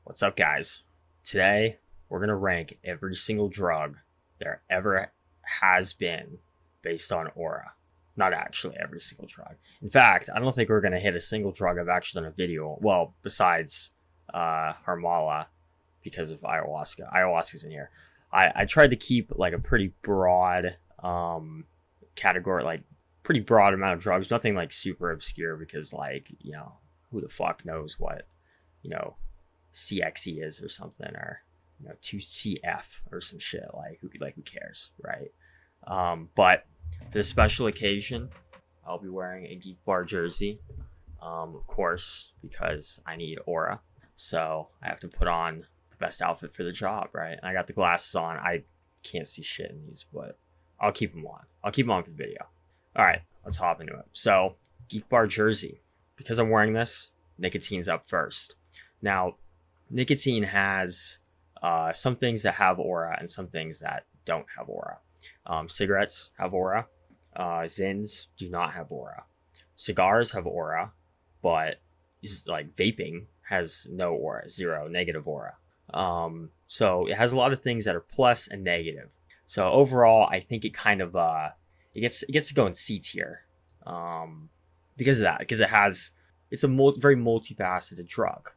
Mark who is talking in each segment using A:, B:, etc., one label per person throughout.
A: What's up, guys? Today, we're going to rank every single drug there ever has been based on aura. Not actually every single drug. In fact, I don't think we're going to hit a single drug I've actually done a video. Well, besides Harmala, because of ayahuasca. Ayahuasca's in here. I tried to keep like a pretty broad category, like pretty broad amount of drugs. Nothing like super obscure because, like, who the fuck knows what, CXE is or something, or 2CF or some shit. Who cares, right? But for the special occasion, I'll be wearing a Geek Bar jersey, of course, because I need aura. So I have to put on the best outfit for the job, right? And I got the glasses on. I can't see shit in these, but I'll keep them on. I'll keep them on for the video. All right, let's hop into it. So Geek Bar jersey, because I'm wearing this, nicotine's up first. Now, nicotine has some things that have aura and some things that don't have aura. Cigarettes have aura. Zins do not have aura. Cigars have aura, but like vaping has no aura, zero, negative aura. So it has a lot of things that are plus and negative. So overall, I think it kind of it gets to go in C tier, because of that, because it's a very multifaceted drug.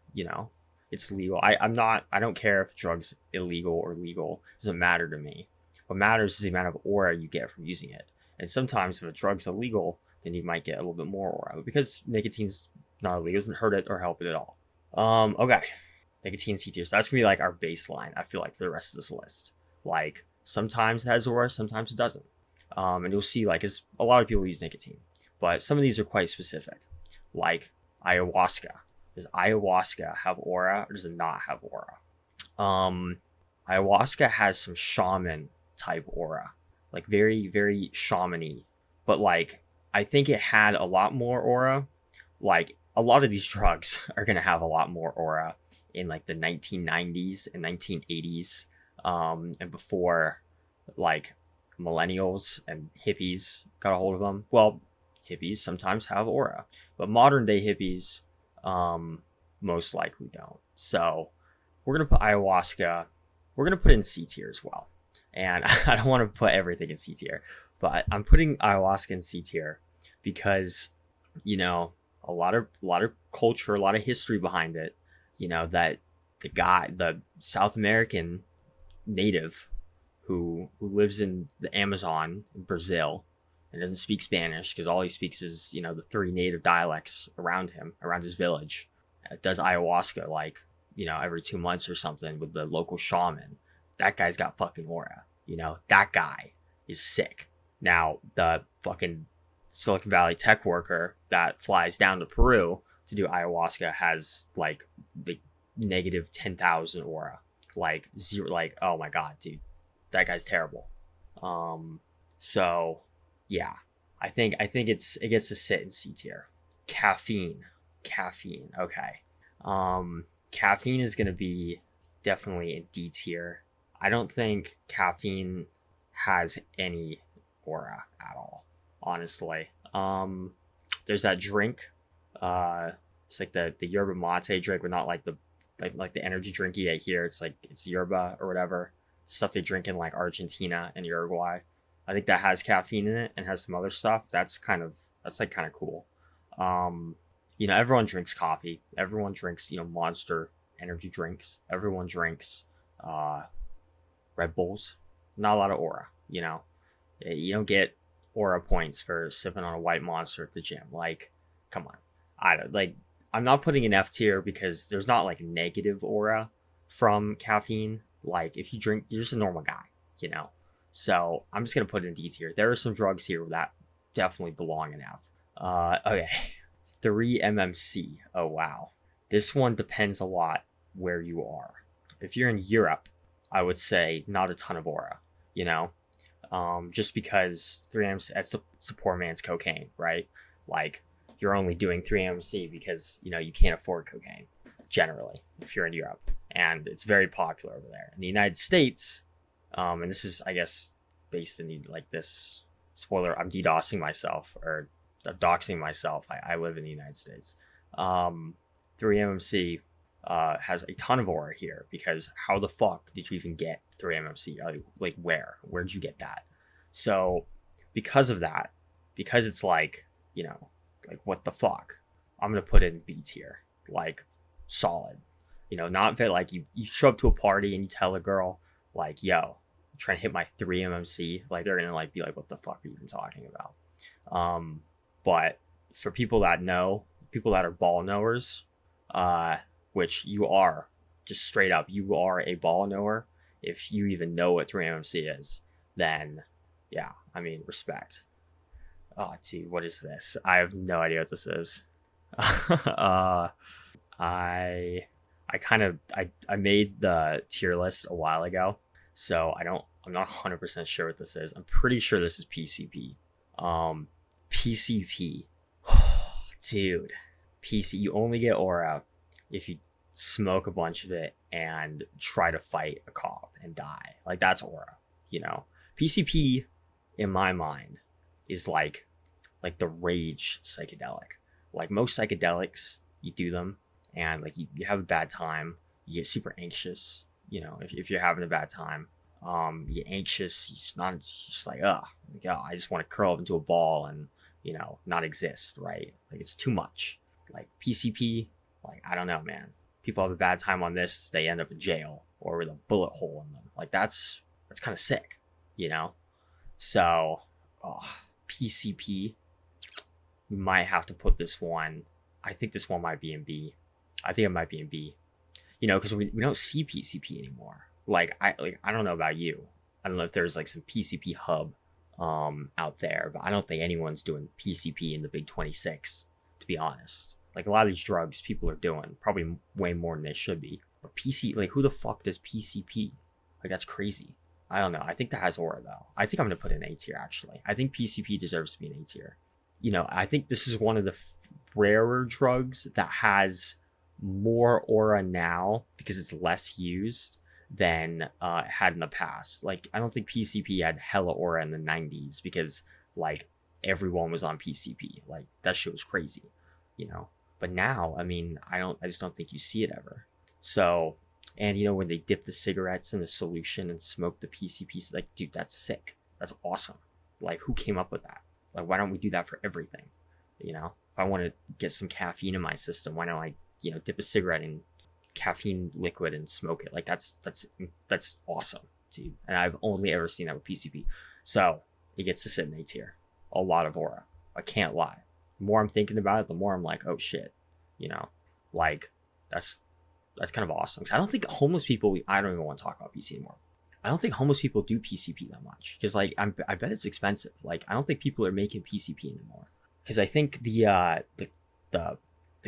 A: It's legal. I don't care if a drug's illegal or legal. It doesn't matter to me. What matters is the amount of aura you get from using it. And sometimes if a drug's illegal, then you might get a little bit more aura. But because nicotine's not illegal, it doesn't hurt it or help it at all. Okay. Nicotine C tier. So that's gonna be like our baseline, I feel like, for the rest of this list. Like, sometimes it has aura, sometimes it doesn't. And you'll see, like, it's a lot of people use nicotine. But some of these are quite specific. Like ayahuasca. Does ayahuasca have aura or does it not have aura? Ayahuasca has some shaman type aura, like very, very shamany. But like, I think it had a lot more aura. Like, a lot of these drugs are gonna have a lot more aura in like the 1990s and 1980s, and before, like, millennials and hippies got a hold of them. Well, hippies sometimes have aura, but modern day hippies most likely don't. So we're gonna put ayahuasca. We're gonna put it in C tier as well. And I don't want to put everything in C tier, but I'm putting ayahuasca in C tier because, a lot of culture, a lot of history behind it. That the South American native who lives in the Amazon in Brazil and doesn't speak Spanish because all he speaks is, the three native dialects around him, around his village, does ayahuasca like, every 2 months or something with the local shaman. That guy's got fucking aura. That guy is sick. Now, the fucking Silicon Valley tech worker that flies down to Peru to do ayahuasca has like the negative 10,000 aura. Like zero, like, oh my God, dude, that guy's terrible. So yeah, I think it gets to sit in C tier. Caffeine. Okay. Caffeine is gonna be definitely in D tier. I don't think caffeine has any aura at all, honestly. There's that drink. It's like the yerba mate drink, but not like the energy drink you get here. It's like, it's yerba or whatever stuff they drink in like Argentina and Uruguay. I think that has caffeine in it and has some other stuff. That's kind of cool. Everyone drinks coffee. Everyone drinks, Monster energy drinks. Everyone drinks Red Bulls. Not a lot of aura. You don't get aura points for sipping on a white Monster at the gym. Like, come on. I'm not putting an F tier because there's not like negative aura from caffeine. Like, if you drink, you're just a normal guy, So I'm just gonna put it in D tier. There are some drugs here that definitely belong in F. Okay, 3-MMC. Oh wow, this one depends a lot where you are. If you're in Europe, I would say not a ton of aura. Just because 3-MMC, that's a poor man's cocaine, right? Like, you're only doing 3-MMC because you can't afford cocaine generally if you're in Europe, and it's very popular over there. In the United States, and this is, I guess, based in like this spoiler, I'm DDoSing myself, or I'm doxing myself. I live in the United States. 3-MMC has a ton of aura here, because how the fuck did you even get 3 MMC? Like where'd you get that? So because of that, because it's like, you know, like what the fuck, I'm gonna put it in B tier, like solid. You know, not that like you show up to a party and you tell a girl like, yo, I'm trying to hit my 3 MMC, like they're gonna like be like, what the fuck are you even talking about? But for people that know, people that are ball knowers, which you are, just straight up, you are a ball knower. If you even know what 3 MMC is, then yeah, I mean, respect. Oh, dude, what is this? I have no idea what this is. I I made the tier list a while ago, so I'm not 100% sure what this is. I'm pretty sure this is PCP. PCP. Dude, PC, you only get aura if you smoke a bunch of it and try to fight a cop and die. Like, that's aura, you know. PCP in my mind is like the rage psychedelic. Like most psychedelics, you do them and like you have a bad time, you get super anxious, you know, if you're having a bad time, you get anxious, it's just like, I just want to curl up into a ball and, you know, not exist, right? Like, it's too much. Like PCP, like, I don't know, man. People have a bad time on this, they end up in jail or with a bullet hole in them. Like, that's kind of sick, you know? So, PCP, we might have to put this one. I think this one might be in B. I think it might be in B. You know, because we don't see PCP anymore. Like I don't know about you. I don't know if there's like some PCP hub out there, but I don't think anyone's doing PCP in the Big 26, to be honest. Like, a lot of these drugs people are doing probably way more than they should be. But like, who the fuck does PCP? Like, that's crazy. I don't know. I think that has aura, though. I think I'm going to put it in A tier, actually. I think PCP deserves to be an A tier. You know, I think this is one of the rarer drugs that has more aura now because it's less used than it had in the past. Like, I don't think PCP had hella aura in the 90s because, like, everyone was on PCP. Like, that shit was crazy, you know? But now, I mean, I just don't think you see it ever. So, and you know, when they dip the cigarettes in the solution and smoke the PCP, like, dude, that's sick. That's awesome. Like, who came up with that? Like, why don't we do that for everything? You know, if I want to get some caffeine in my system, why don't I, you know, dip a cigarette in caffeine liquid and smoke it? Like, that's awesome, dude. And I've only ever seen that with PCP. So it gets to sit in A tier. A lot of aura. I can't lie. The more I'm thinking about it, the more I'm like, oh shit, you know, like, that's kind of awesome. Because I don't think homeless people, I don't even want to talk about PC anymore. I don't think homeless people do PCP that much because, like, I bet it's expensive. Like, I don't think people are making PCP anymore because I think the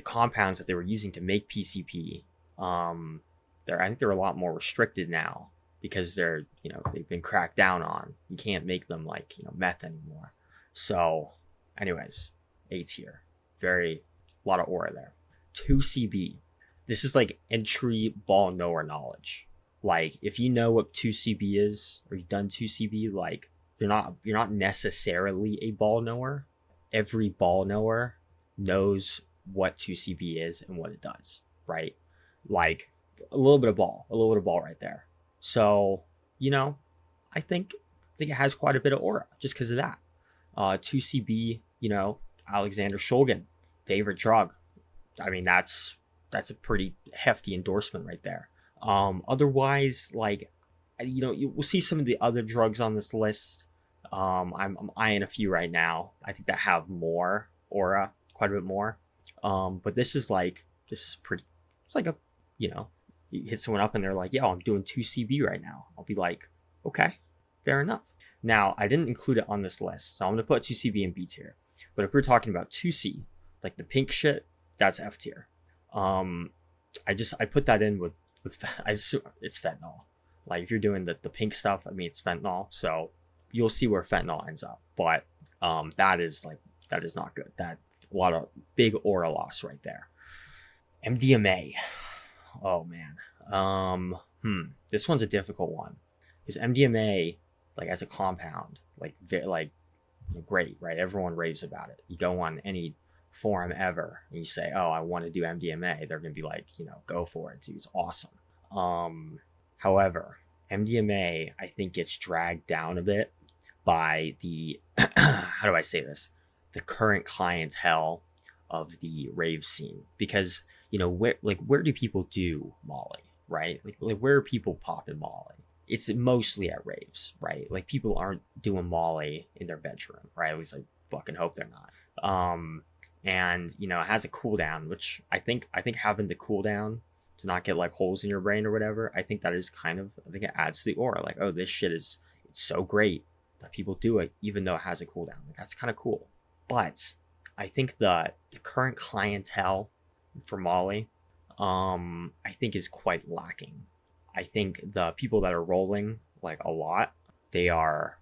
A: compounds that they were using to make PCP, I think they're a lot more restricted now because they're, you know, they've been cracked down on. You can't make them like, you know, meth anymore. So, anyways, A tier, a lot of aura there. 2CB. This is like entry ball knower knowledge. Like, if you know what 2CB is, or you've done 2CB, like, you're not necessarily a ball knower. Every ball knower knows what 2CB is and what it does, right? Like, a little bit of ball right there. So, you know, I think it has quite a bit of aura just because of that. 2CB, you know, Alexander Shulgin, favorite drug. I mean, that's a pretty hefty endorsement right there. Otherwise, like, you know, we'll see some of the other drugs on this list. I'm eyeing a few right now. I think that have more aura, quite a bit more. But this is pretty. It's like a, you know, you hit someone up and they're like, "Yo, I'm doing 2CB right now." I'll be like, "Okay, fair enough." Now, I didn't include it on this list, so I'm gonna put 2CB in B tier. But if we're talking about 2C, like the pink shit, that's F tier. I put that in with it's fentanyl. Like, if you're doing the pink stuff, I mean, it's fentanyl, so you'll see where fentanyl ends up. But that is not good. That a lot of big aura loss right there. MDMA. Oh man. This one's a difficult one because MDMA, like, as a compound, like, great, right? Everyone raves about it. You go on any forum ever, and you say, oh, I want to do MDMA, they're gonna be like, go for it, dude, it's awesome. However, MDMA, I think, gets dragged down a bit by the how do I say this, the current clientele of the rave scene, because where do people do Molly, right? Like where are people popping Molly? It's mostly at raves, right? Like people aren't doing Molly in their bedroom, right? At least I fucking hope they're not. And it has a cooldown, which I think having the cooldown to not get like holes in your brain or whatever, I think that is I think it adds to the aura. Like, oh, this shit it's so great that people do it even though it has a cooldown. Like, that's kind of cool. But I think the current clientele for Molly, I think is quite lacking. I think the people that are rolling like a lot, they're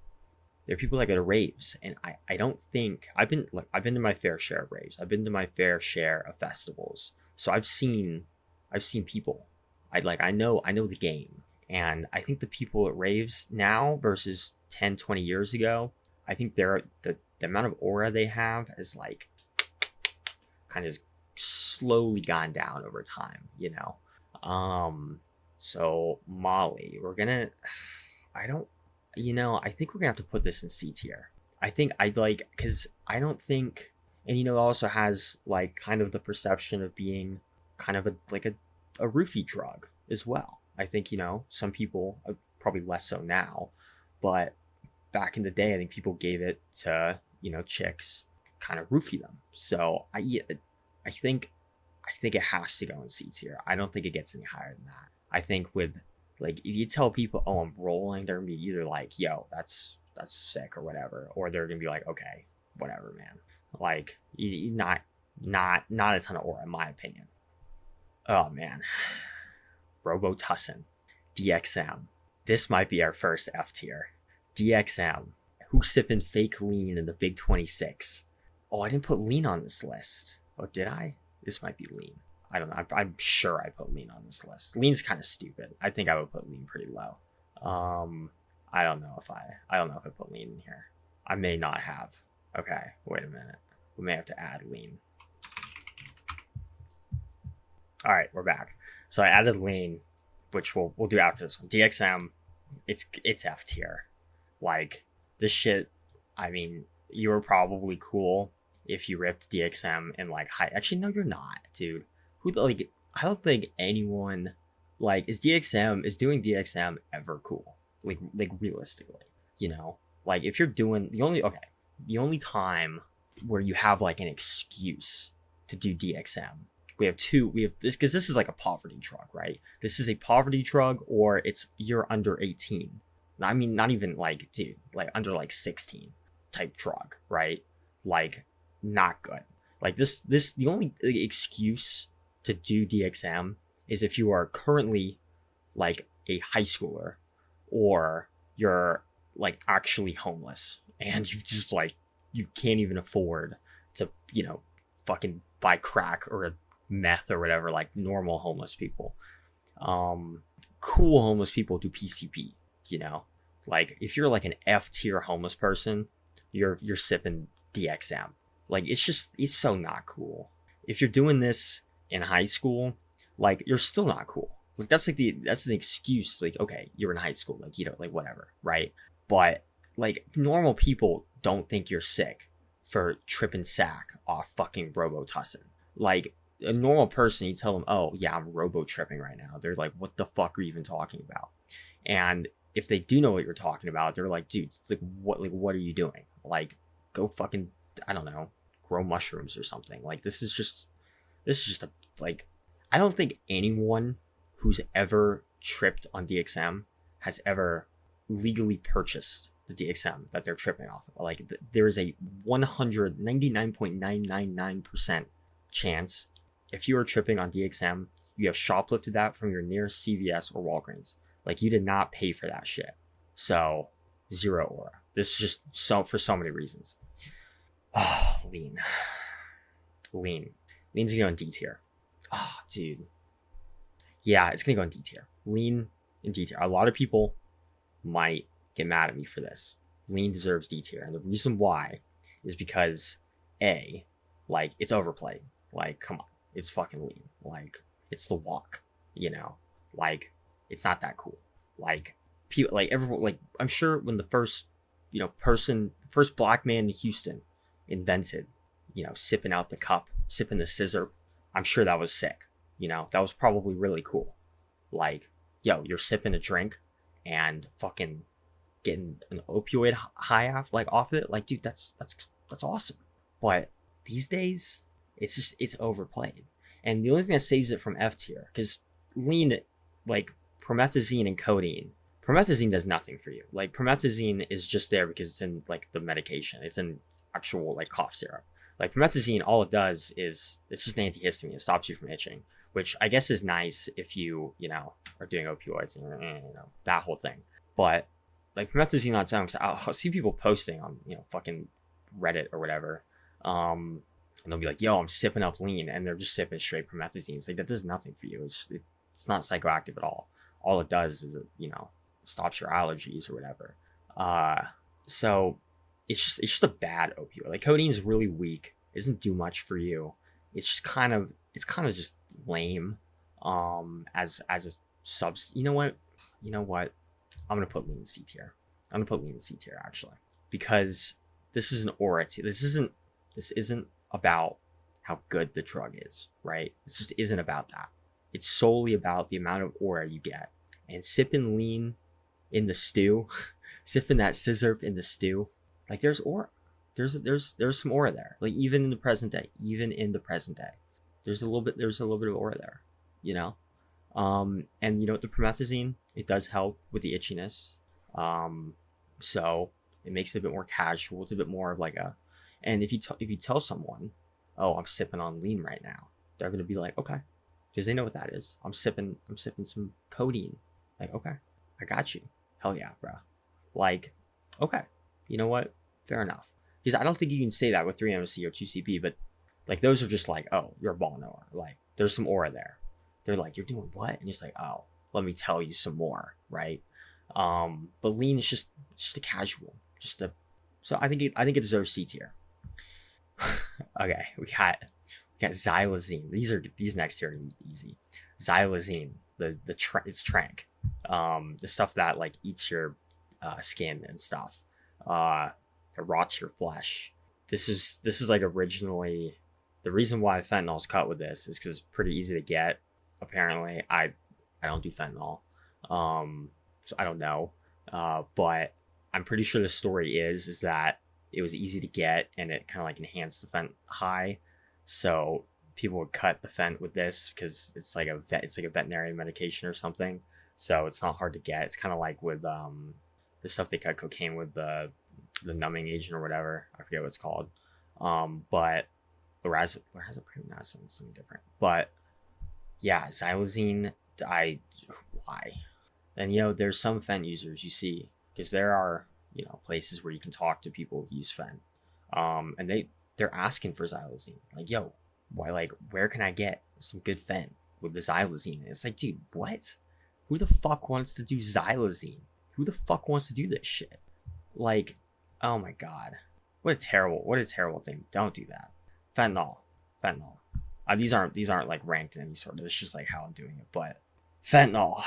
A: people that go to raves, and I don't think I've been to my fair share of raves. I've been to my fair share of festivals. So I've seen people. I know the game. And I think the people at raves now versus 10, 20 years ago, I think the amount of aura they have is like kind of slowly gone down over time, So Molly, I think we're gonna have to put this in C tier. I think because I don't think, and it also has like kind of the perception of being kind of a roofie drug as well. I think, some people, probably less so now, but back in the day, I think people gave it to, chicks, kind of roofie them. So I think it has to go in C tier. I don't think it gets any higher than that. I think with if you tell people, oh, I'm rolling, they're gonna be either like, yo, that's sick or whatever, or they're gonna be like, okay, whatever, man. Like, not a ton of aura, in my opinion. Oh man, Robitussin, DXM. This might be our first F tier. DXM. Who's sipping fake lean in the Big 26? Oh, I didn't put lean on this list. Oh, did I? This might be lean. I don't know. I'm sure I put lean on this list. Lean's kind of stupid. I think I would put lean pretty low. I don't know if I put lean in here. I may not have. Okay, wait a minute. We may have to add lean. All right, we're back. So I added lean, which we'll do after this one. DXM, it's F tier. Like, this shit, I mean, you were probably cool if you ripped DXM in like high. Actually, no, you're not, dude. I don't think anyone is doing DXM ever cool. Like realistically, if you're doing the only time where you have like an excuse to do DXM, we have this, because this is like a poverty drug, right? This is a poverty drug, or you're under 18. I mean, not even under 16 type drug, right? Like, not good. Like the only excuse to do DXM is if you are currently like a high schooler, or you're like actually homeless and you just you can't even afford to, fucking buy crack or meth or whatever, like normal homeless people. Cool homeless people do PCP, like if you're like an F tier homeless person, you're sipping DXM. Like, it's so not cool. If you're doing this in high school, like, you're still not cool. Like, that's the excuse. Like, okay, you're in high school, like, whatever, right? But like, normal people don't think you're sick for tripping sack off fucking Robitussin. Like, a normal person, you tell them, oh yeah, I'm robo tripping right now, they're like, what the fuck are you even talking about? And if they do know what you're talking about, they're like, dude, it's what are you doing? Like, go fucking, I don't know, grow mushrooms or something. Like, this is just a, like, I don't think anyone who's ever tripped on DXM has ever legally purchased the DXM that they're tripping off of. Like, there is a 199.999% chance, if you are tripping on DXM, you have shoplifted that from your nearest CVS or Walgreens. Like, you did not pay for that shit. So, zero aura. This is just for so many reasons. Oh, lean. Lean's gonna go in D tier. Oh, dude. Yeah, it's gonna go in D tier. Lean in D tier. A lot of people might get mad at me for this. Lean deserves D tier. And the reason why is because, A, Like, it's overplayed. Like, come on, it's fucking lean. Like, it's the walk, you know. Like, it's not that cool. Like, people, like everyone, like I'm sure when the first, first black man in Houston invented, sipping out the cup, sipping the scissor, I'm sure that was sick. That was probably really cool. Like, yo, you're sipping a drink and fucking getting an opioid high off it. Like, dude, that's awesome. But these days, it's overplayed. And the only thing that saves it from F tier, because lean, like promethazine and codeine, promethazine does nothing for you. Like, promethazine is just there because it's in like the medication. It's in actual like cough syrup. Like, promethazine, all it does is it's just an antihistamine. It stops you from itching, which I guess is nice if you are doing opioids and that whole thing. But like promethazine on its own, I'll see people posting on fucking Reddit or whatever, and they'll be like, "Yo, I'm sipping up lean," and they're just sipping straight promethazine. It's like, that does nothing for you. It's not psychoactive at all. All it does is it stops your allergies or whatever. So it's just a bad opioid. Like, codeine is really weak. It doesn't do much for you. It's kind of just lame. As a subs. You know what? I'm gonna put lean in C tier. Actually, because this is an aura tier. This isn't about how good the drug is, right? This just isn't about that. It's solely about the amount of aura you get. And sipping lean in the stew, sipping that scissor in the stew, like, there's aura. There's some aura there. Like, even in the present day, there's a little bit of aura there, And the promethazine, it does help with the itchiness. So it makes it a bit more casual. It's a bit more of like and if you tell someone, oh, I'm sipping on lean right now, they're gonna be like, okay, because they know what that is. I'm sipping some codeine. Like, okay, I got you. Hell yeah, bro. Like, okay, you know what? Fair enough. Because I don't think you can say that with 3-MSC or 2CB, but like, those are just like, oh, you're a ball knower. Like, there's some aura there. They're like, you're doing what? And it's like, oh, let me tell you some more, right? But lean is just a casual, so I think it deserves C tier. Okay, we got xylazine. These next tier are gonna be easy. Xylazine, it's trank, the stuff that like eats your skin and stuff, it rots your flesh. This is like, originally, the reason why fentanyl's cut with this is because it's pretty easy to get. Apparently, I don't do fentanyl, so I don't know, but I'm pretty sure the story is that it was easy to get and it kind of like enhanced the fent high, so people would cut the fent with this because it's like a veterinary medication or something, so it's not hard to get. It's kind of like with the stuff they cut cocaine with, the numbing agent or whatever. I forget what it's called, but lorazepam, something different, but yeah, xylazine, why? And there's some fent users you see, because there are places where you can talk to people who use fent, and they're asking for xylazine. Like, yo, why? Like, where can I get some good fent with the xylazine? And it's like, dude, what? Who the fuck wants to do xylazine? Who the fuck wants to do this shit? Like, oh my god, what a terrible thing. Don't do that. Fentanyl. These aren't like ranked in any sort of. It's just like how I'm doing it. But fentanyl.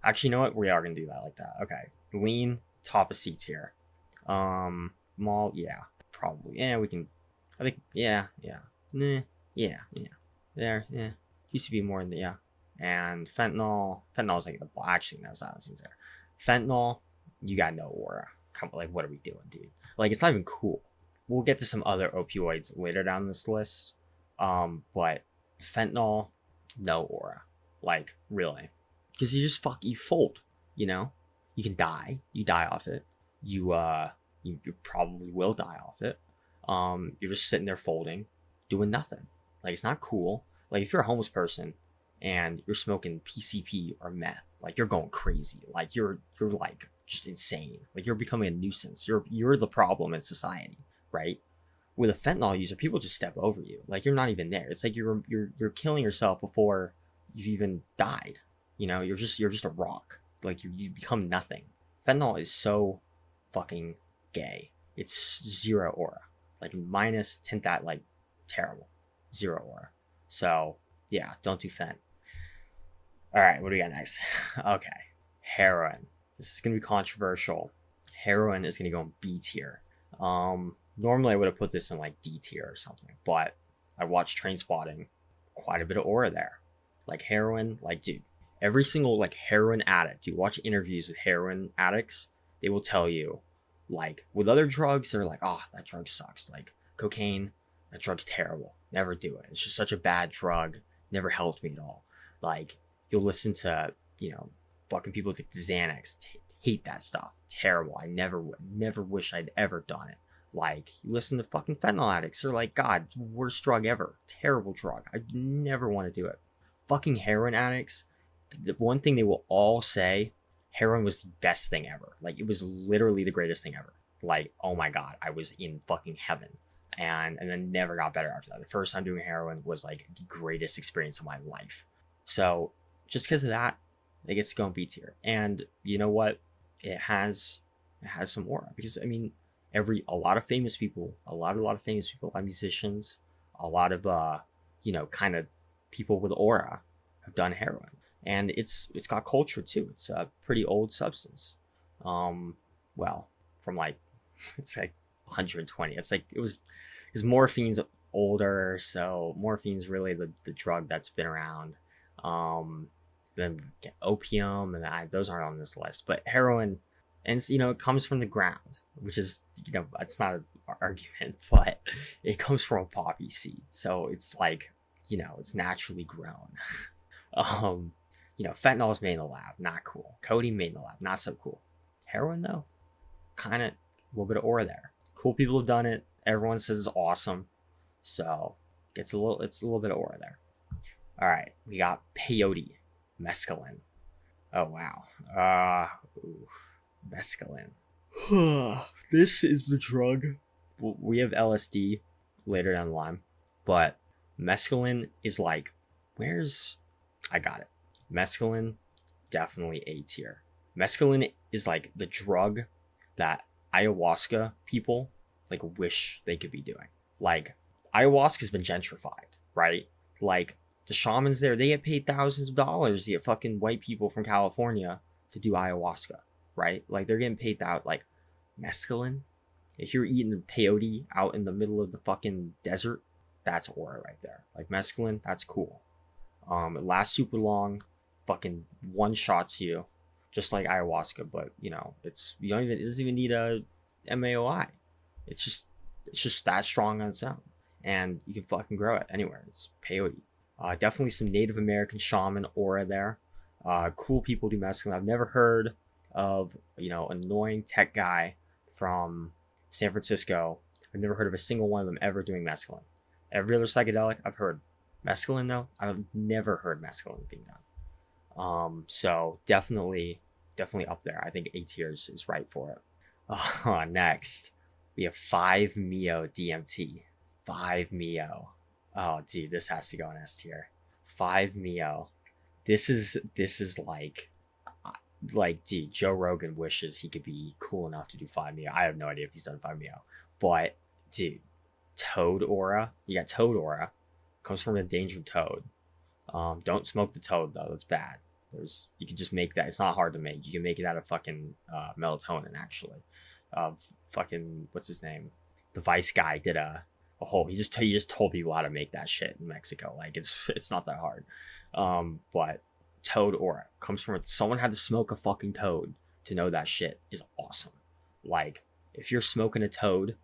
A: Actually, you know what? We are gonna do that like that. Okay. Lean, top of C tier. Mall, yeah, probably. Yeah, we can. I think, yeah. Nah, yeah. There, yeah. Used to be more in the, yeah. And fentanyl is like actually, no, xylazine's there. Fentanyl, you got no aura. Come on, like, what are we doing, dude? Like, it's not even cool. We'll get to some other opioids later down this list. But fentanyl, no aura. Like, really. Because you fold, you can die. You die off it. You probably will die off it. You're just sitting there folding, doing nothing. Like, it's not cool. Like, if you're a homeless person and you're smoking PCP or meth, like, you're going crazy. Like, you're like just insane. Like, you're becoming a nuisance. You're the problem in society, right? With a fentanyl user, people just step over you. Like, you're not even there. It's like you're killing yourself before you've even died. You're just a rock. Like, you become nothing. Fentanyl is so fucking gay. It's zero aura. Like, minus tint that, like, Terrible. Zero aura. So yeah, don't do Fent. All right, what do we got next? Okay, heroin. This is gonna be controversial. Heroin is gonna go in B tier. Normally I would have put this in like D tier or something, but I watched Trainspotting. Quite a bit of aura there. Like heroin, like dude, every single like heroin addict, you watch interviews with heroin addicts, they will tell you, like with other drugs, they're like, oh, that drug sucks. Like cocaine, that drug's terrible. Never do it. It's just such a bad drug. Never helped me at all. Like you'll listen to, fucking people take the Xanax, hate that stuff. Terrible. I never wish I'd ever done it. Like you listen to fucking fentanyl addicts, they're like, God, worst drug ever. Terrible drug. I never want to do it. Fucking heroin addicts, the one thing they will all say, heroin was the best thing ever. Like it was literally the greatest thing ever. Like, oh my God, I was in fucking heaven. And then never got better after that. The first time doing heroin was like the greatest experience of my life. So just because of that, it gets to go in B tier. And you know what? It has some aura. Because I mean, a lot of famous people, a lot of famous people, a lot of musicians, a lot of kind of people with aura have done heroin. And it's got culture too. It's a pretty old substance. Well, from like it's like 120. It's like because morphine's older, so morphine's really the drug that's been around. Then opium, and those aren't on this list, but heroin, and it comes from the ground, which is it's not an argument, but it comes from a poppy seed, so it's like it's naturally grown. Fentanyl is made in the lab, not cool. Codeine made in the lab, not so cool. Heroin though, kind of a little bit of aura there. Cool people have done it. Everyone says it's awesome, so it's a little bit of aura there. All right, we got peyote, mescaline. Oh wow, mescaline. This is the drug. We have LSD later down the line, but mescaline is like, I got it. Mescaline, definitely A tier. Mescaline is like the drug that ayahuasca people like wish they could be doing. Like ayahuasca's been gentrified, right? Like the shamans there, they get paid thousands of dollars to get fucking white people from California to do ayahuasca, right? Like they're getting paid out. Like mescaline, if you're eating peyote out in the middle of the fucking desert, that's aura right there. Like mescaline, that's cool. It lasts super long, fucking one shots you, just like ayahuasca, but it doesn't even need a MAOI. It's just that strong on its own, and you can fucking grow it anywhere. It's peyote. Definitely some Native American shaman aura there. Cool people do mescaline. I've never heard of annoying tech guy from San Francisco. I've never heard of a single one of them ever doing mescaline. Every other psychedelic I've heard. Mescaline though, I've never heard mescaline being done. So definitely up there. I think A tier is right for it. Next, we have 5-MeO DMT. 5-MeO. Oh, dude, this has to go in S tier. 5-MeO. This is like, dude, Joe Rogan wishes he could be cool enough to do 5-MeO. I have no idea if he's done 5-MeO, but dude, toad aura. You got toad aura. Comes from an endangered toad. Don't smoke the toad though. That's bad. You can just make that. It's not hard to make. You can make it out of fucking melatonin actually. Fucking what's his name? The Vice guy did a whole. He just told people how to make that shit in Mexico. Like it's not that hard. But toad aura comes from it. Someone had to smoke a fucking toad to know that shit is awesome. Like if you're smoking a toad,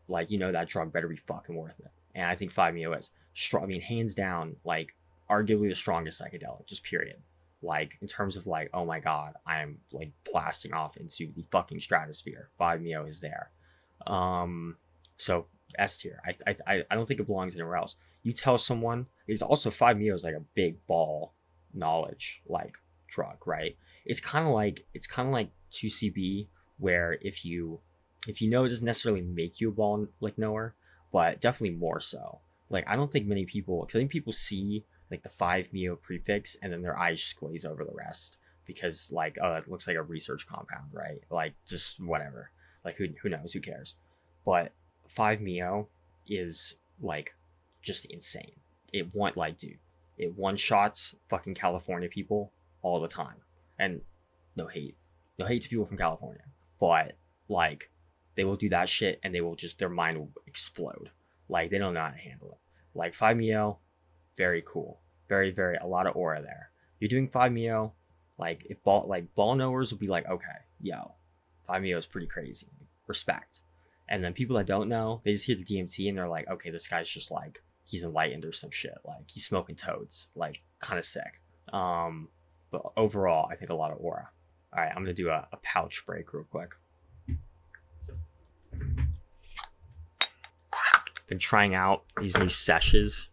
A: like that drug better be fucking worth it. And I think 5-MeO is strong. I mean, hands down, like arguably the strongest psychedelic, just period. Like in terms of like, oh my God, I'm like blasting off into the fucking stratosphere. 5-MeO is there. So S tier. I don't think it belongs anywhere else. You tell someone, it's also 5-MeO is like a big ball knowledge like drug, right? It's kind of like 2CB, where if you know, it doesn't necessarily make you a ball like knower, but definitely more so. Like I don't think many people, because I think people see like the 5-MeO prefix and then their eyes just glaze over the rest because like, oh, it looks like a research compound, right? Like just whatever. Like who knows? Who cares? But 5-MeO is like just insane. Dude, it one shots fucking California people all the time. And no hate. No hate to people from California. But like they will do that shit and they will just their mind will explode. Like they don't know how to handle it. Like 5 Mio, very cool. Very, very a lot of aura there. You're doing 5 Mio, like if ball knowers will be like, okay, yo, 5 Mio is pretty crazy. Respect. And then people that don't know, they just hear the DMT and they're like, okay, this guy's just like he's enlightened or some shit. Like he's smoking toads. Like kind of sick. But overall, I think a lot of aura. All right, I'm gonna do a pouch break real quick. Been trying out these new seshes,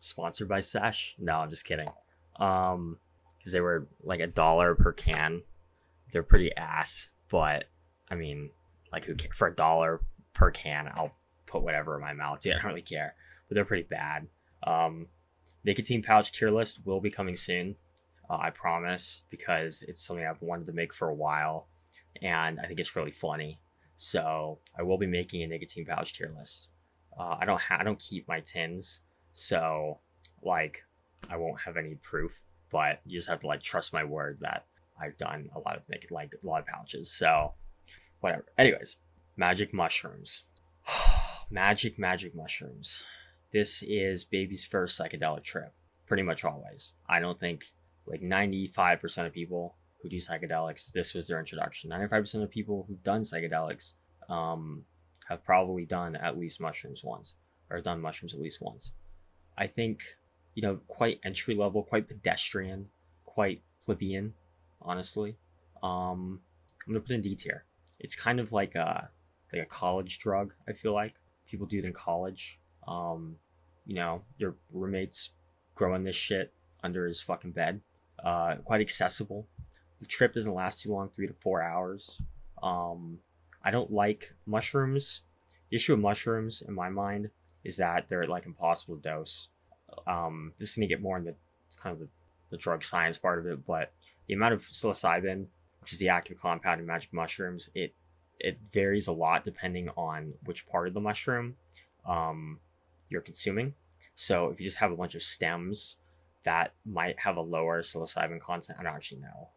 A: sponsored by Sesh. No, I'm just kidding. Because they were like $1 per can. They're pretty ass, but I mean, like who cares? For $1 per can, I'll put whatever in my mouth. Dude, I don't really care, but they're pretty bad. Nicotine pouch tier list will be coming soon. I promise, because it's something I've wanted to make for a while, and I think it's really funny. So I will be making a nicotine pouch tier list. I don't keep my tins, so like I won't have any proof, but you just have to like trust my word that I've done a lot of pouches. So whatever. Anyways, magic mushrooms. magic mushrooms. This is baby's first psychedelic trip. Pretty much always. I don't think like 95% of people who do psychedelics, this was their introduction. 95% of people who've done psychedelics have probably done at least mushrooms once, or done mushrooms at least once. I think, quite entry level, quite pedestrian, quite plebeian, honestly. I'm gonna put in D tier. It's kind of like a college drug, I feel like. People do it in college. Your roommate's growing this shit under his fucking bed. Quite accessible. The trip doesn't last too long, 3 to 4 hours. I don't like mushrooms. The issue with mushrooms, in my mind, is that they're like impossible to dose. This is gonna get more in the kind of the drug science part of it, but the amount of psilocybin, which is the active compound in magic mushrooms, it varies a lot depending on which part of the mushroom you're consuming. So if you just have a bunch of stems, that might have a lower psilocybin content. I don't actually know.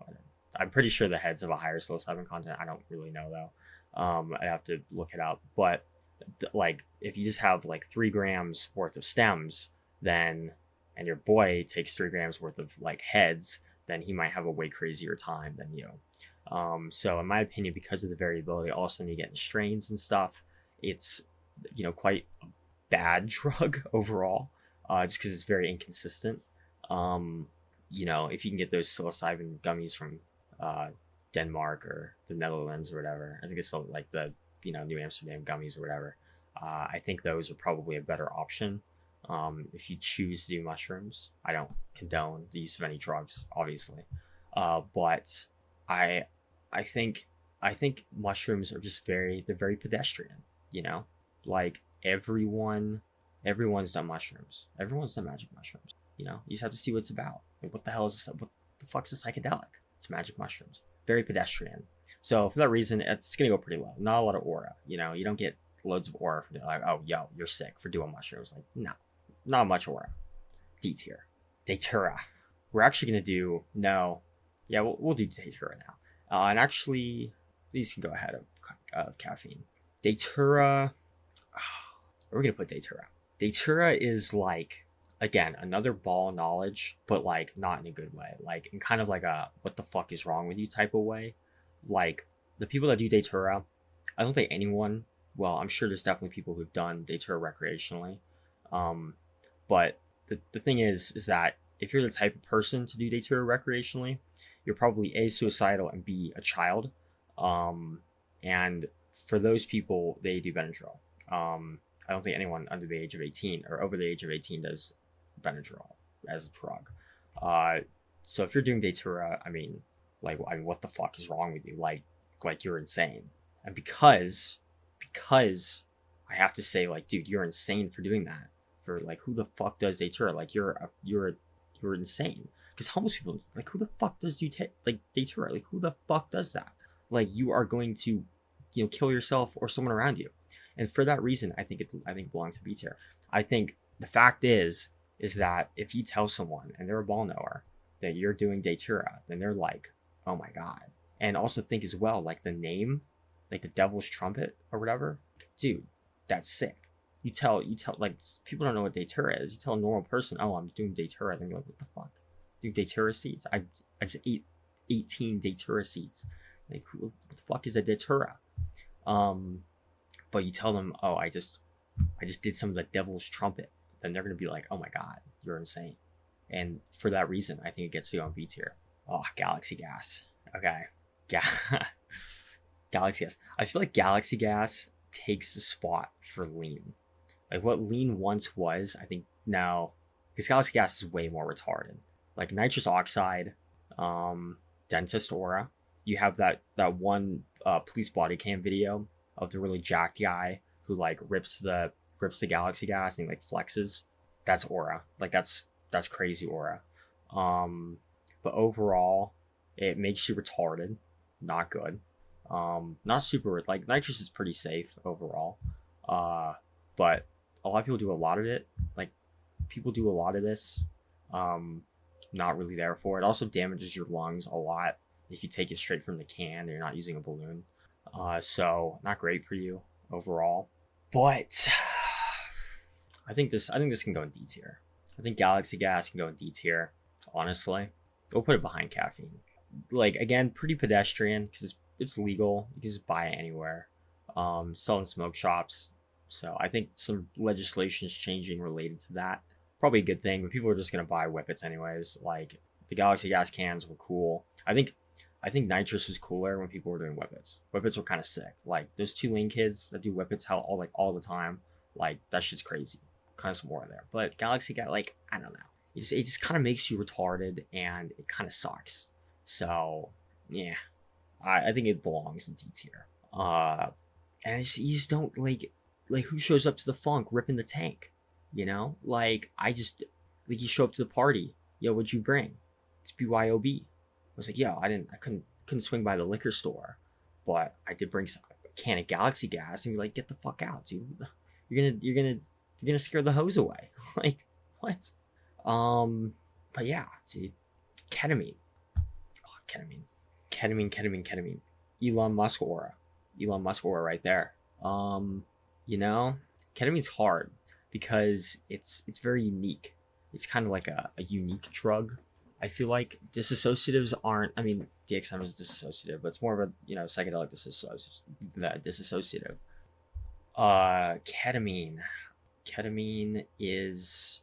A: I'm pretty sure the heads have a higher psilocybin content. I don't really know though. I'd have to look it up. But like if you just have like 3 grams worth of stems, then and your boy takes 3 grams worth of like heads, then he might have a way crazier time than you. So in my opinion, because of the variability, also when you get in strains and stuff, it's quite a bad drug overall, just because it's very inconsistent. If you can get those psilocybin gummies from Denmark or the Netherlands or whatever, I think it's still like the New Amsterdam gummies or whatever. I think those are probably a better option. If you choose to do mushrooms, I don't condone the use of any drugs, obviously, but I think mushrooms are just they're very pedestrian. Like everyone's done mushrooms. Everyone's done magic mushrooms. You just have to see what it's about. Like, what the hell is this? What the fuck's a psychedelic? It's magic mushrooms. Very pedestrian. So for that reason, it's gonna go pretty low. Not a lot of aura. You don't get loads of aura from like, oh, yo, you're sick for doing mushrooms. Like, no, not much aura. D tier. Datura. We're actually gonna do we'll do Datura now. And actually, these can go ahead of caffeine. Datura. Where are we gonna put Datura? Datura is like, again, another ball of knowledge, but like not in a good way. Like in kind of like a what the fuck is wrong with you type of way. Like the people that do Datura, I don't think anyone. Well, I'm sure there's definitely people who've done Datura recreationally. But the thing is that if you're the type of person to do Datura recreationally, you're probably A, suicidal, and B, a child. And for those people, they do Benadryl. I don't think anyone under the age of 18 or over the age of 18 does Benadryl as a drug. So if you're doing Datura, what the fuck is wrong with you? Like you're insane. And because I have to say, like, dude, you're insane for doing that. For like, who the fuck does Datura? Like, you're insane. Because homeless people, like, who the fuck does Datura? Like, who the fuck does that? Like, you are going to, kill yourself or someone around you. And for that reason, I think it belongs to B tier. I think The fact is that if you tell someone and they're a ball knower that you're doing Datura, then they're like, oh my god. And also think as well, like the name, like the Devil's Trumpet or whatever, dude, that's sick. You tell like people don't know what Datura is. You tell a normal person, oh, I'm doing Datura, then you're like, what the fuck? Do Datura seeds? I just ate 18 Datura seeds. Like what the fuck is a Datura? Um, but you tell them, oh, I just did some of the Devil's Trumpet, then they're gonna be like, oh my god, you're insane. And for that reason, I think it gets you on B tier. Oh, Galaxy Gas. Okay, Ga- Galaxy Gas. I feel like Galaxy Gas takes the spot for Lean. Like what Lean once was, I think now, because Galaxy Gas is way more retarded. Like nitrous oxide, dentist aura. You have that one police body cam video of the really jacked guy who like rips the Galaxy Gas and he like flexes. That's aura. Like that's crazy aura. Um, but overall, it makes you retarded. Not good. Not super like nitrous is pretty safe overall. Uh, but a lot of people do a lot of it. Like people do a lot of this. Um, not really there for it. Also damages your lungs a lot if you take it straight from the can and you're not using a balloon. So not great for you overall. But I think this can go in D tier. I think Galaxy Gas can go in D tier. Honestly, we'll put it behind caffeine. Like again, pretty pedestrian because it's legal. You can just buy it anywhere. Selling smoke shops. So I think some legislation is changing related to that. Probably a good thing, but people are just gonna buy whippets anyways. Like the Galaxy Gas cans were cool. I think nitrous was cooler when people were doing whippets. Whippets were kind of sick. Like those two Lean kids that do whippets all the time. Like that shit's crazy. Kind of some more there. But Galaxy got like I don't know. It just kind of makes you retarded and it kind of sucks. So yeah, I think it belongs in D tier. And you just don't like who shows up to the funk ripping the tank, you know? Like like you show up to the party. Yo, what'd you bring? It's BYOB. I was like, yo, I couldn't swing by the liquor store, but I did bring a can of Galaxy Gas, and you're like, get the fuck out, dude. You're gonna scare the hose away. Like what? But yeah, dude, ketamine. Oh, ketamine. Elon Musk aura right there. You know, ketamine's hard because it's very unique. It's kind of like a unique drug. I feel like disassociatives aren't. I mean, DXM is dissociative, but it's more of a psychedelic disassociative. Ketamine. Ketamine is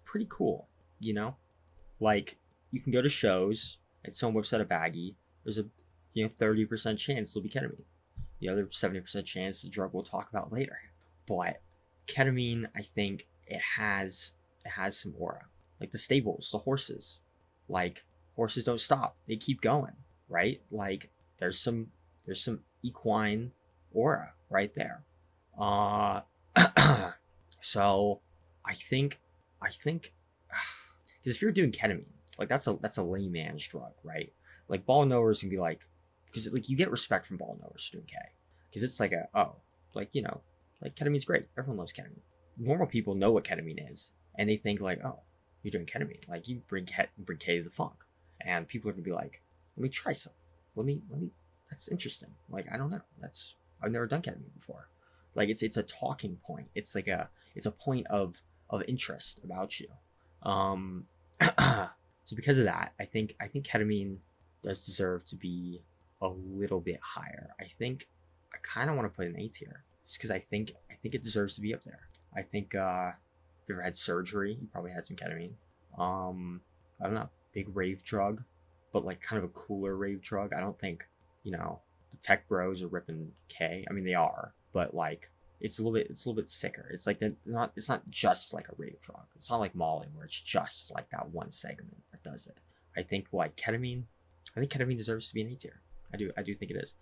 A: pretty cool. You know, like you can go to shows and someone whips out a baggie. There's a 30% chance there'll be ketamine. The other 70% chance the drug we'll talk about later. But ketamine, I think it has some aura. Like the stables, the horses. Like horses don't stop; they keep going, right? Like there's some equine aura right there. Uh, so I think because if you're doing ketamine, like that's a layman's drug, right? Like ball knowers can be like, because like you get respect from ball knowers doing K, because it's like like like ketamine's great. Everyone loves ketamine. Normal people know what ketamine is, and they think like, oh, you're doing ketamine. Like you bring K to the funk, and people are gonna be like, let me try some. Let me. That's interesting. Like I don't know. I've never done ketamine before. Like it's a talking point. It's like it's a point of interest about you. Um, so because of that, I think ketamine does deserve to be a little bit higher. I kind of want to put an A tier just because I think it deserves to be up there. I think if you ever had surgery, you probably had some ketamine. I don't know, big rave drug, but like kind of a cooler rave drug. I don't think the tech bros are ripping K. I mean they are, but like it's a little bit sicker. It's like it's not just like a rave drug. It's not like Molly where it's just like that one segment that does it. I think like ketamine. I think ketamine deserves to be an A tier. I do think it is.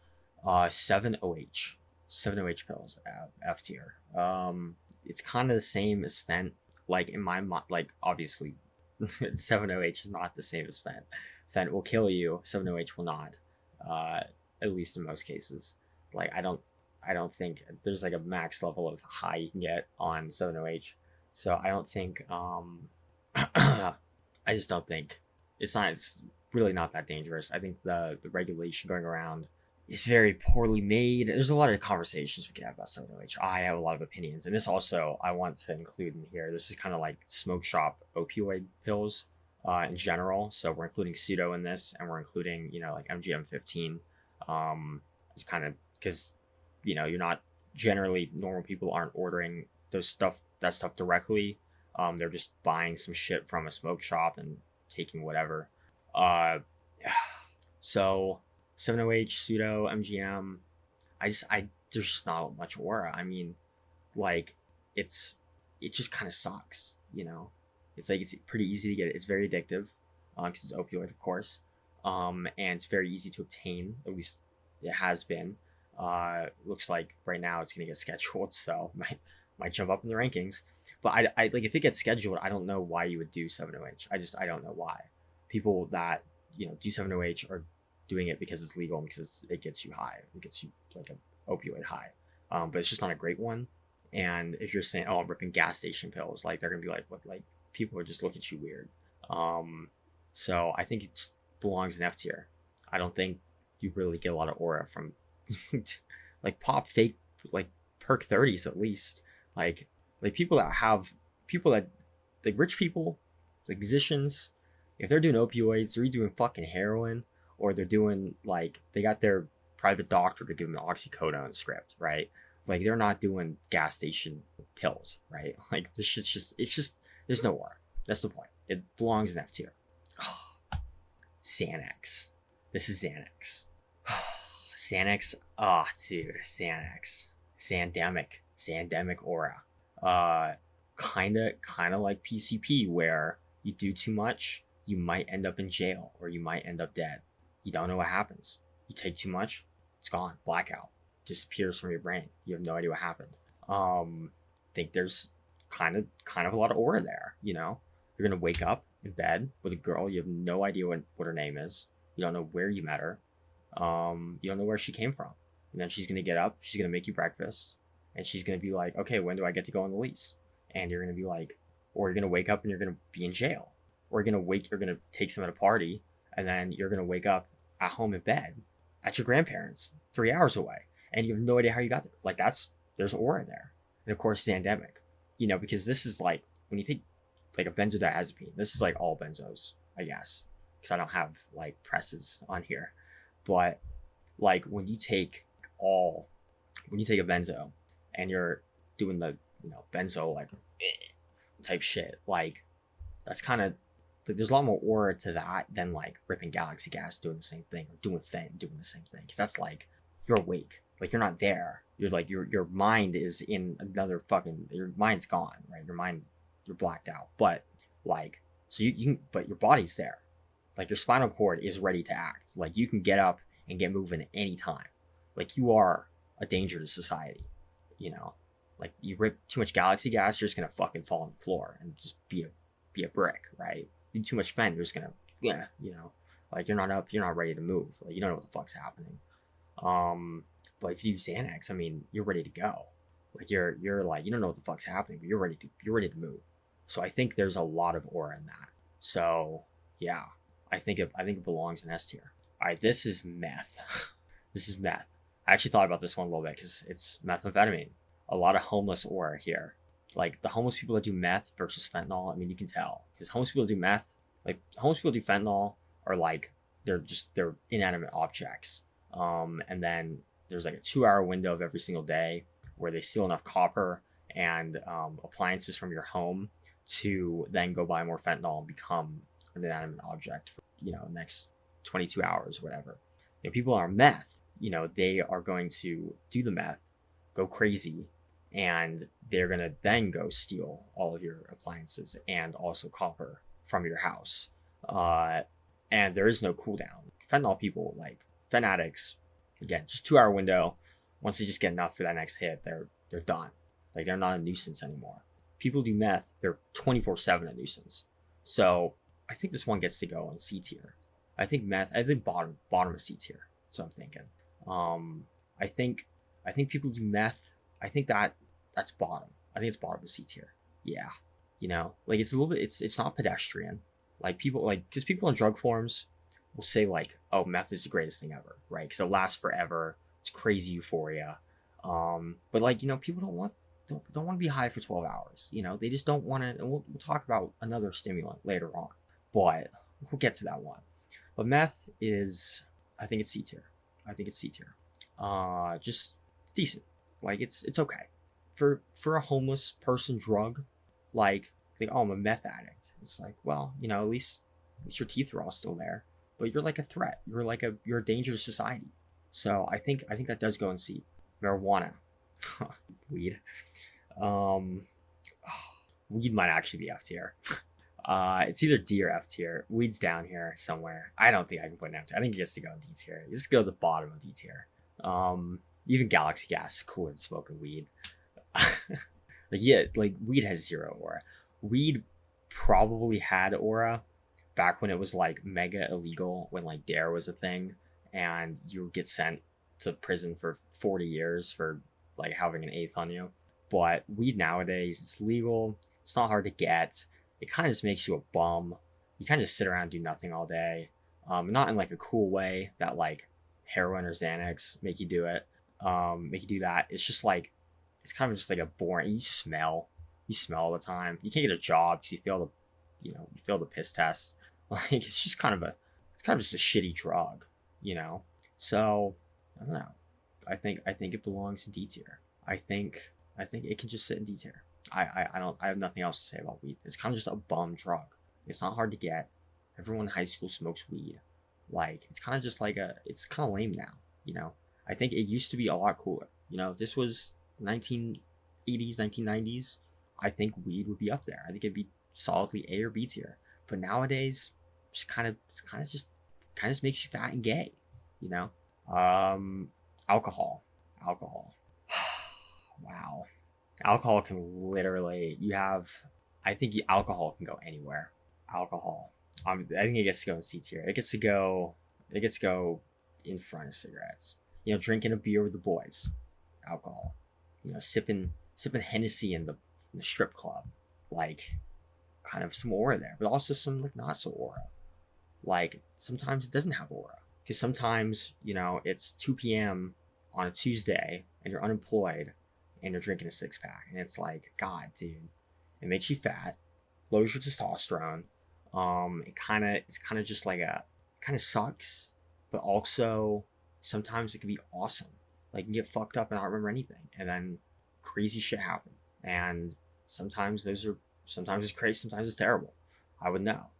A: 7OH. 7OH pills, F tier. It's kind of the same as Fent. Like in my mind, like obviously, 7OH is not the same as Fent. Fent will kill you. 7OH will not. At least in most cases. Like I don't think there's like a max level of high you can get on 7OH. So I don't think I just don't think it's really not that dangerous. I think the regulation going around is very poorly made. There's a lot of conversations we could have about 7OH. I have a lot of opinions, and this also I want to include in here. This is kind of like smoke shop opioid pills in general. So we're including pseudo in this, and we're including like MGM15. It's kind of because you're not generally normal people aren't ordering that stuff directly. They're just buying some shit from a smoke shop and taking whatever. Uh, so 7OH, pseudo, MGM. I there's just not much aura. I mean, like it just kind of sucks. It's like it's pretty easy to get. It's very addictive, because it's opioid, of course, and it's very easy to obtain. At least it has been. Looks like right now it's gonna get scheduled, so might jump up in the rankings. But I like if it gets scheduled, I don't know why you would do 7OH. I don't know why people that do 7OH are doing it because it's legal and because it gets you high. It gets you like an opioid high, but it's just not a great one. And if you're saying, "Oh, I'm ripping gas station pills," like they're gonna be like, "What?" Like people are just look at you weird. So I think it just belongs in F tier. I don't think you really get a lot of aura from like pop fake like perk 30s at least. Like people that like rich people, like musicians, if they're doing opioids, they're doing fucking heroin, or they're doing like they got their private doctor to give them an oxycodone script, right? Like they're not doing gas station pills, right? Like this shit's just it's just there's no war. That's the point. It belongs in F tier. Xanax. This is Xanax. Xanax. Oh, dude, Xanax. Sandemic aura. Kinda like PCP, where you do too much, you might end up in jail or you might end up dead. You don't know what happens. You take too much, it's gone. Blackout. Disappears from your brain. You have no idea what happened. Think there's kind of a lot of aura there. You're gonna wake up in bed with a girl. You have no idea what her name is. You don't know where you met her. You don't know where she came from. And then she's gonna get up. She's gonna make you breakfast, and she's gonna be like, "Okay, when do I get to go on the lease?" And you're gonna be like, or you're gonna wake up and you're gonna be in jail, or you're gonna take some at a party, and then you're gonna wake up at home in bed at your grandparents 3 hours away, and you have no idea how you got there. Like there's aura there, and of course, Xandemic. Because this is like when you take like a benzodiazepine. This is like all benzos, I guess, because I don't have like presses on here, but like when you take a benzo and you're doing the benzo like type shit, like that's kind of like there's a lot more aura to that than like ripping galaxy gas doing the same thing, or doing Fenton doing the same thing, because that's like you're awake, like you're not there, you're like your mind is in another fucking, your mind's gone, right? You're blacked out, but like so you can, but your body's there, like your spinal cord is ready to act, like you can get up and get moving at any time, like you are a danger to society. Like you rip too much galaxy gas, you're just gonna fucking fall on the floor and just be a brick, right? You do too much Fen, you're just gonna like you're not up, you're not ready to move, like you don't know what the fuck's happening. But if you use Xanax, I mean, you're ready to go. Like you're like you don't know what the fuck's happening, but you're ready to move. So I think there's a lot of aura in that. So yeah, I think it belongs in S tier. All right, this is meth. This is meth. I actually thought about this one a little bit because it's methamphetamine. A lot of homeless aura here. Like the homeless people that do meth versus fentanyl. I mean, you can tell because homeless people do meth. Like homeless people do fentanyl are like they're inanimate objects. And then there's like a 2 hour window of every single day where they steal enough copper and appliances from your home to then go buy more fentanyl and become an inanimate object for next 22 hours or whatever. People are meth, they are going to do the meth, go crazy, and they're going to then go steal all of your appliances and also copper from your house. And there is no cooldown. Fentanyl people, like fent addicts, again, just 2 hour window. Once they just get enough for that next hit, they're done. Like they're not a nuisance anymore. People do meth, they're 24/7 a nuisance. So I think this one gets to go on C tier. I think bottom of C tier. That's what I'm thinking. I think people do meth. I think that's bottom. I think it's bottom of C tier. Yeah. You know, like it's a little bit. It's not pedestrian. Like people like because people in drug forums will say like, "Oh, meth is the greatest thing ever," right? Because it lasts forever. It's crazy euphoria. But like people don't want to be high for 12 hours. They just don't want to. And we'll talk about another stimulant later on, but we'll get to that one. But meth is, I think it's C tier. I think it's C tier. Just it's decent. Like it's okay for a homeless person drug. Like, oh, I'm a meth addict. It's like, well, at least your teeth are all still there, but you're like a threat. You're a danger to society. So I think that does go in C. Marijuana, weed. Um, Weed might actually be F tier. It's either D or F tier. Weed's down here somewhere. I don't think I can put an F tier. I think it gets to go in D tier. You just go to the bottom of D tier. Even Galaxy Gas is cooler than smoking weed. Like weed has zero aura. Weed probably had aura back when it was like mega illegal, when like Dare was a thing, and you would get sent to prison for 40 years for like having an eighth on you. But weed nowadays, it's legal. It's not hard to get. It kind of just makes you a bum. You kind of just sit around and do nothing all day. Not in like a cool way that like heroin or Xanax make you do it. Make you do that. It's just like it's kind of just like a boring. You smell all the time. You can't get a job because you fail the piss test. Like it's kind of just a shitty drug. So I don't know. I think it belongs in D tier. I think it can just sit in D tier. I have nothing else to say about weed. It's kind of just a bum drug. It's not hard to get. Everyone in high school smokes weed. Like it's kind of just like it's kind of lame now. I think it used to be a lot cooler. If this was 1980s, 1990s, I think weed would be up there. I think it'd be solidly A or B tier. But nowadays, it's kind of just makes you fat and gay. You know, alcohol. Wow, alcohol can literally. I think alcohol can go anywhere. Alcohol. I think it gets to go in C tier. It gets to go in front of cigarettes. Drinking a beer with the boys. Alcohol. Sipping Hennessy in the strip club. Like, kind of some aura there, but also some like not so aura. Like sometimes it doesn't have aura because sometimes it's 2 p.m. on a Tuesday and you're unemployed and you're drinking a 6-pack and it's like, God, dude, it makes you fat, lowers your testosterone. It's kind of just like kind of sucks, but also sometimes it can be awesome. Like you can get fucked up and not remember anything, and then crazy shit happen. And sometimes it's crazy, sometimes it's terrible. I would know.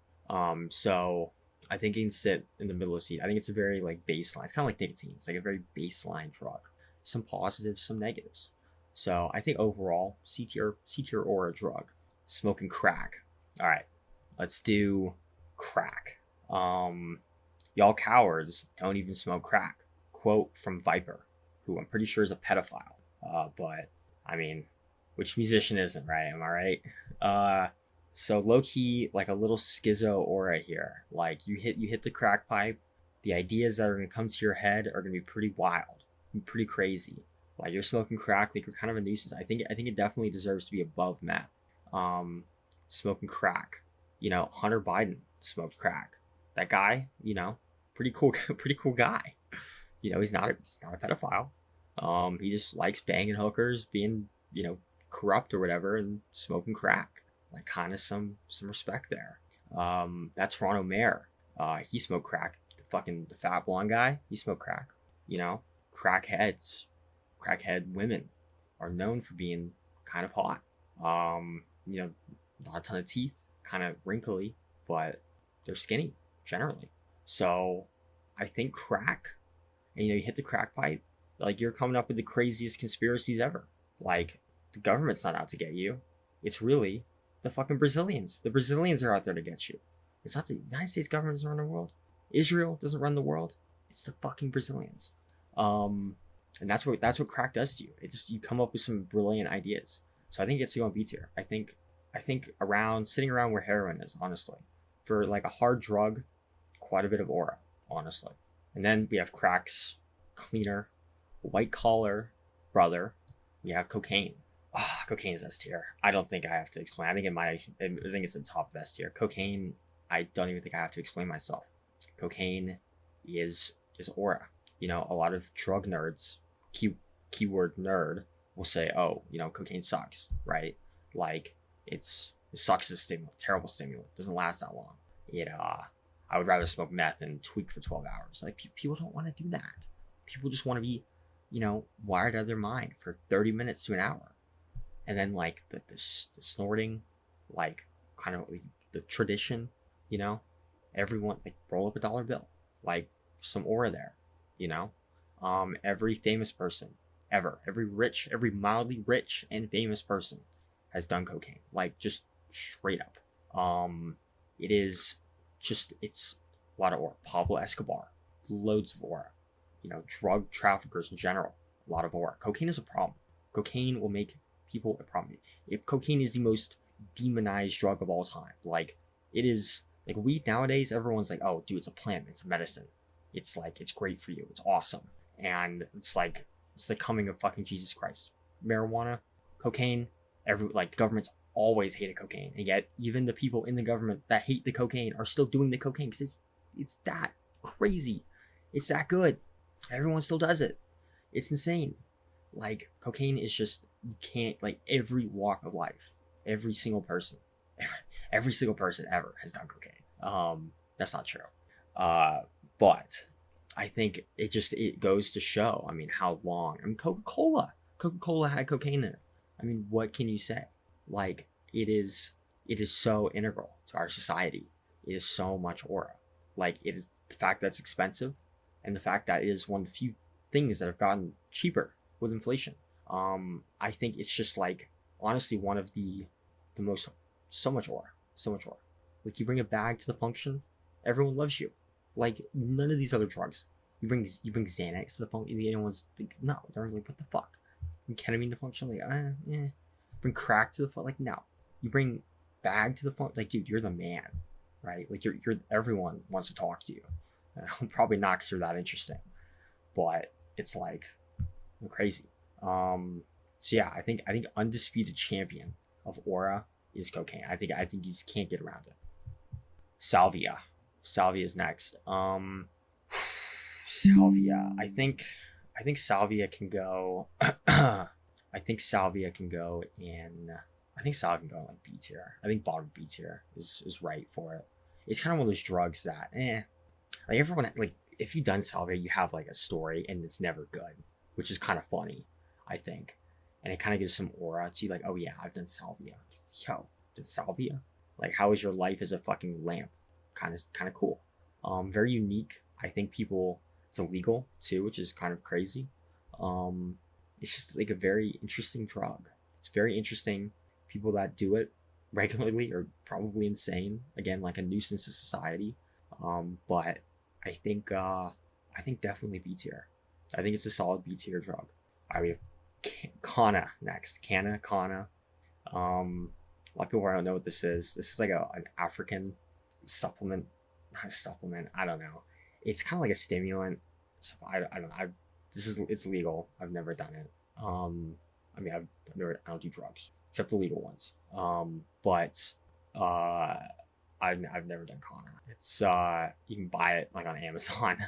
A: So I think it can sit in the middle of C. I think it's a very like baseline. It's kind of like nicotine. It's like a very baseline drug. Some positives, some negatives. So I think overall C tier aura drug. Smoking crack. All right, let's do crack. Y'all cowards don't even smoke crack. Quote from Viper, who I'm pretty sure is a pedophile. But I mean, which musician isn't, right? Am I right? So low key, like a little schizo aura here. Like you hit the crack pipe, the ideas that are gonna come to your head are gonna be pretty wild, pretty crazy. Like you're smoking crack, like you're kind of a nuisance. I think it definitely deserves to be above meth. Smoking crack. Hunter Biden smoked crack. That guy, pretty cool, pretty cool guy. He's not a pedophile. He just likes banging hookers, being corrupt or whatever, and smoking crack. Like kind of some respect there. That Toronto mayor, he smoked crack. The fat blonde guy, he smoked crack. Crackhead women are known for being kind of hot. Not a ton of teeth, kind of wrinkly, but they're skinny generally. So I think crack, and you hit the crack pipe, like you're coming up with the craziest conspiracies ever. Like the government's not out to get you. It's really the fucking Brazilians. The Brazilians are out there to get you. It's not the United States government doesn't run the world. Israel doesn't run the world. It's the fucking Brazilians. And that's what crack does to you. It's just you come up with some brilliant ideas. So I think it's to go on B tier. I think sitting around where heroin is, honestly. For like a hard drug, quite a bit of aura, honestly. And then we have crack's cleaner, white collar brother. We have cocaine. Cocaine is S tier. I don't think I have to explain. I think it's the top of S tier. Cocaine, I don't even think I have to explain myself. Cocaine is aura. You know, a lot of drug nerds, keyword nerd, will say, oh, you know, cocaine sucks, right? Like it sucks as a stimulant, terrible stimulant, doesn't last that long. I would rather smoke meth and tweak for 12 hours. Like people don't want to do that. People just want to be, you know, wired out of their mind for 30 minutes to an hour. And then like the snorting, like kind of like the tradition, you know, everyone like roll up a dollar bill, like some aura there, you know. Every famous person ever, every mildly rich and famous person has done cocaine, like just straight up. It is just, it's a lot of aura. Pablo Escobar, loads of aura. You know, drug traffickers in general, a lot of aura. Cocaine is a problem. Cocaine will make people a problem. If cocaine is the most demonized drug of all time, like it is, like weed nowadays, everyone's like, oh, dude, it's a plant, it's a medicine. It's like, it's great for you, it's awesome. And it's the coming of fucking Jesus Christ. Marijuana, cocaine, governments always hated cocaine, and yet even the people in the government that hate the cocaine are still doing the cocaine because it's that crazy, it's that good. Everyone still does it. It's insane. Like cocaine is just, you can't, like every walk of life, every single person ever has done cocaine. That's not true. But I think it goes to show, I mean, how long. I mean, Coca-Cola had cocaine in it. I mean, what can you say? Like, it is so integral to our society. It is so much aura. Like, it is the fact that it's expensive, and the fact that it is one of the few things that have gotten cheaper with inflation. I think it's just like, honestly, one of the most, so much aura. Like, you bring a bag to the function, everyone loves you. Like, none of these other drugs. You bring Xanax to the function, anyone's like, no, they're like, what the fuck? Bring ketamine to function, like, yeah. Bring crack to the function, like, no. You bring bag to the function, like, dude, you're the man, right? Like, you're everyone wants to talk to you. Probably not because you're that interesting, but it's like, you're crazy. So yeah, I think undisputed champion of aura is cocaine. I think you just can't get around it. Salvia is next. Salvia. I think Salvia can go. I think Salvia can go in like B tier. I think bottom B tier is right for it. It's kind of one of those drugs that, like everyone, like if you've done Salvia, you have like a story and it's never good, which is kind of funny, I think. And it kind of gives some aura to you, like, oh yeah, I've done Salvia. Yo, did Salvia? Like, how is your life as a fucking lamp? Kind of cool. Very unique. I think it's illegal too, which is kind of crazy. It's just like a very interesting drug. It's very interesting. People that do it regularly are probably insane. Again, like a nuisance to society. But I think definitely B tier. I think it's a solid B tier drug. All right, we have Kanna next. Kanna. A lot of people don't know what this is. This is like an African supplement. Not a supplement. I don't know. It's kind of like a stimulant. So I don't know. It's legal. I've never done it. I mean, I don't do drugs except the legal ones. But I've never done Kanna. It's you can buy it like on Amazon.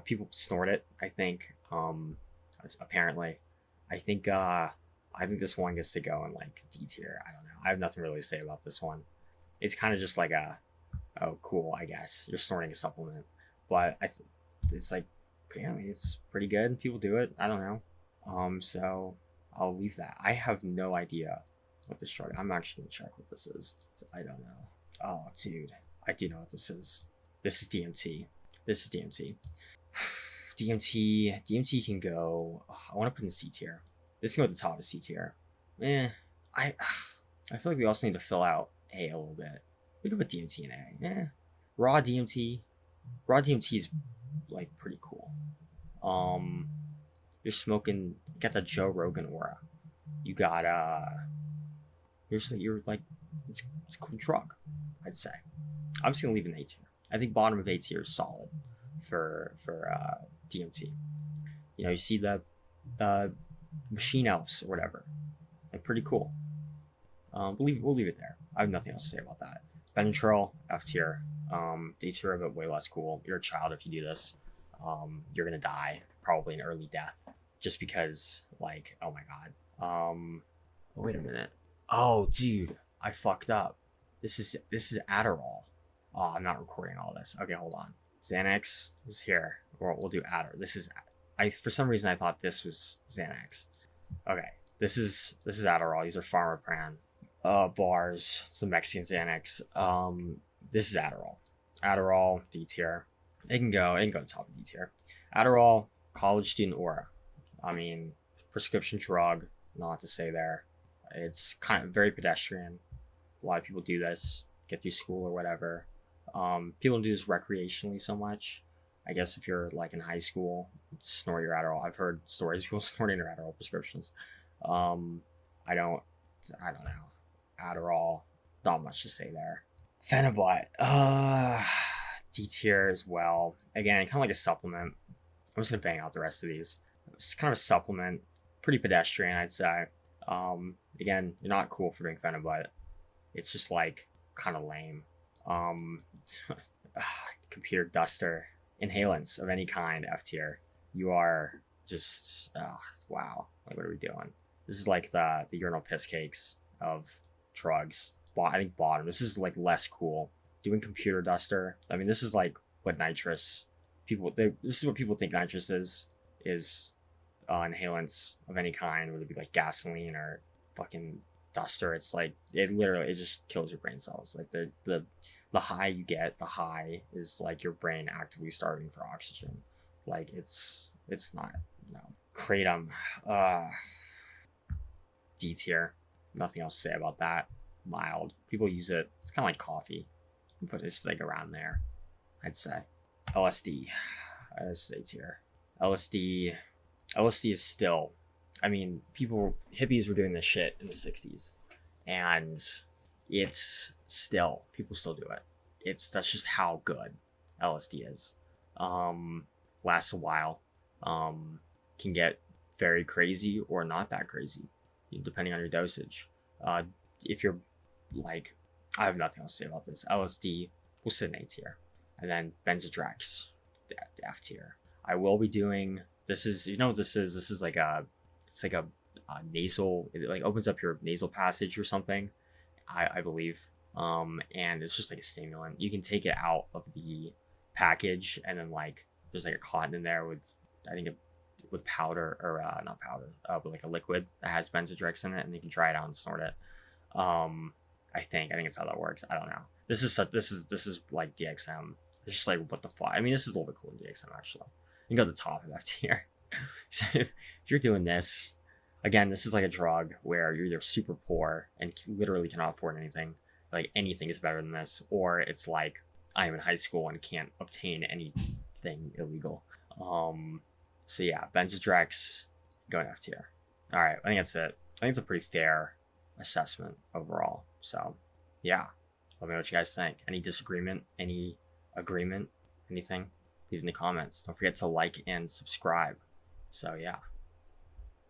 A: People snort it, I think. Apparently, I think this one gets to go in like D tier. I don't know. I have nothing really to say about this one. It's kind of just like oh cool, I guess you're snorting a supplement, but it's like, yeah, I mean, it's pretty good. People do it. I don't know. So I'll leave that. I have no idea what this drug. I'm actually gonna check what this is. I don't know. Oh, dude, I do know what this is. This is DMT. DMT can go. I want to put in C tier. This can go at the top of C tier. I feel like we also need to fill out A a little bit. We can put DMT in A. Raw DMT is like pretty cool. You're smoking. You got the Joe Rogan aura. You got you're like, it's a cool drug, I'd say. I'm just gonna leave it in A tier. I think bottom of A tier is solid for DMT. You know, you see the machine elves or whatever, like pretty cool. We'll leave it there. I have nothing else to say about that. Benadryl, F tier. D tier, but way less cool. You're a child if you do this. You're gonna die, probably an early death, just because, like, oh my god. Wait a minute. Oh, dude, I fucked up. This is Adderall. Oh, I'm not recording all this. Okay, hold on. Xanax is here. We'll do Adderall. This is, for some reason I thought this was Xanax. Okay, this is Adderall. These are Pharmaprand bars. Some Mexican Xanax. This is Adderall. Adderall, D tier. It can go top of D tier. Adderall, college student aura. I mean, prescription drug. Not a lot to say there. It's kind of very pedestrian. A lot of people do this, get through school or whatever. People don't do this recreationally so much. I guess if you're like in high school, snort your Adderall. I've heard stories of people snorting their Adderall prescriptions. I don't know. Adderall, not much to say there. Phenibut, D tier as well. Again, kind of like a supplement. I'm just gonna bang out the rest of these. It's kind of a supplement, pretty pedestrian, I'd say. Again, you're not cool for doing Phenibut. It's just like kind of lame. Computer duster, inhalants of any kind, F tier. You are just wow. Like, what are we doing? This is like the urinal piss cakes of drugs. I think bottom. This is like less cool. Doing computer duster. I mean, this is like what nitrous this is what people think nitrous is inhalants of any kind, whether it be like gasoline or fucking duster. It's like it just kills your brain cells. Like the high you get, the high is like your brain actively starving for oxygen. Like it's not, no. Kratom, D tier. Nothing else to say about that. Mild. People use it. It's kind of like coffee, but it's like around there, I'd say. LSD. This is A tier. LSD is still, I mean, hippies were doing this shit in the 60s, and it's still, people still do it. That's just how good LSD is. Lasts a while. Can get very crazy or not that crazy, depending on your dosage. If you're like, I have nothing else to say about this. LSD will sit in A tier. And then Benzodrex, F tier. I will be doing, this is, you know what this is? This is like it's like a nasal, it like opens up your nasal passage or something, I believe. And it's just like a stimulant. You can take it out of the package, and then like there's like a cotton in there with, I think, with powder, or not powder, but like a liquid that has Benzodrex in it, and you can dry it out and snort it. I think it's how that works. I don't know. This is like DXM. It's just like, what the fuck. I mean, this is a little bit cooler than DXM actually. You can go to the top of F tier. So if you're doing this, again, this is like a drug where you're either super poor and literally cannot afford anything. Like anything is better than this, or it's like I am in high school and can't obtain anything illegal. So yeah, Benzodrex, going F tier. All right, I think that's it. I think it's a pretty fair assessment overall. So yeah, let me know what you guys think. Any disagreement, any agreement, anything, leave in the comments. Don't forget to like and subscribe. So yeah.